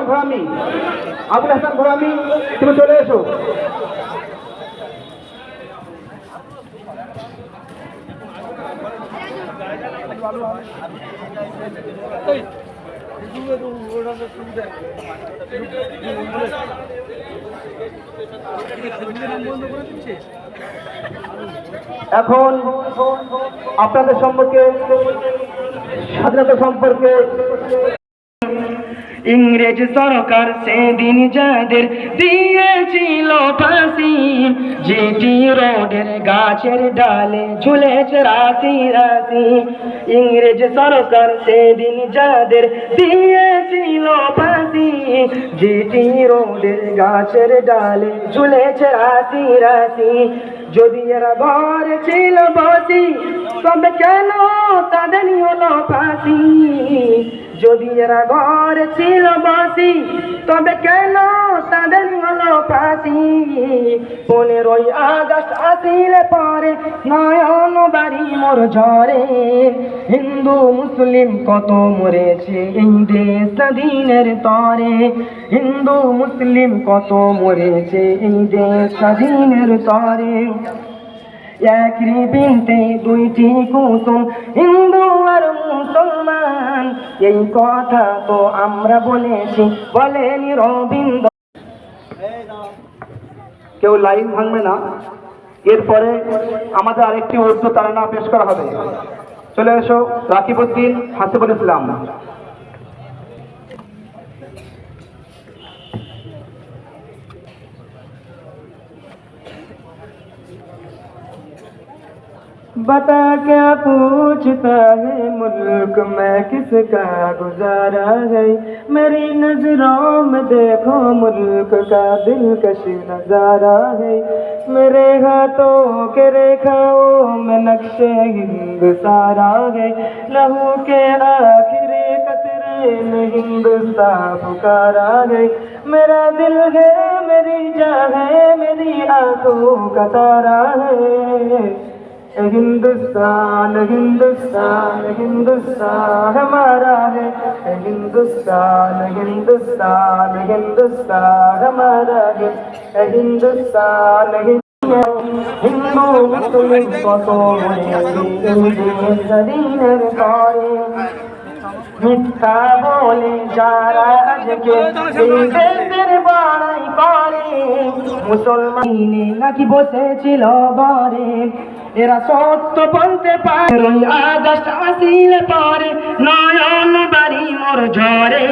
হাসান ঘোরামি, আবুল হাসান ঘোরামি, তুমি চলে এসো। এখন আপনাদের সম্পর্কে স্বাধীনতা সম্পর্কে ইংরেজ সরকার সেদিন যাদের দিয়েছিল ফাঁসি, জিটি রোডের গাছের ডালে ঝুলেছে রাশি রাশি। ইংরেজ সরকার সেদিন যাদের দিয়েছিল ফাঁসি, জিটি রোডের গাছের ডালে ঝুলেছে রাশি রাশি। যদি এরা ঘরে ছিল বসি, তবে কেন তাদের হলো ফাঁসি? যদি এরা ঘরে ছিল বসি, তবে কেন তাদের হলো ফাঁসি? 15ই আগস্ট আসিলে পরে নয়ন বাড়ি মোর ঝরে। হিন্দু মুসলিম কত মরেছে এই দেশ স্বাধীনের তরে। হিন্দু মুসলিম কত মরেছে এই দেশ স্বাধীনের তরে। একই বিনতে দুইটি কুসুম, হিন্দু আর মুসলমান, এই কথা তো আমরা বলেছি, বলেনি রবীন্দ্র। কেউ লাইন ভাঙবে না। এরপরে আমাদের আরেকটি উর্দু তারানা পেশ করা হবে। চলে এসো রাকিবউদ্দিন, হাসিবুল ইসলাম। बता क्या पूछता है मुल्क में किसका गुजारा है? मेरी नजरों में देखो मुल्क का दिलकश नजारा है। मेरे हाथों के रेखाओं में नक्शे हिंद सारा है। लहू के आखिरी कतरे में हिंदुस्तान पुकारा है। मेरा दिल है, मेरी जान है, मेरी आंखों का तारा है। हिंदुस्तान हिंदुस्तान हिंदुस्तान हमारा है। हिंदुस्तान हिंदुस्तान हिंदुस्तान हमारा है। हिंदुस्तान हिंदू मुस्लिम কত স্বাধীনের তরে। মিথ্যা বলে যারা আজকে দেশের বড়াই করে, মুসলমান নাকি বসেছিল ঘরে, এরা সত্য বলতে পারে। 15ই আগস্ট আসিলে পরে নয়ন বাড়ি মোর ঝরে।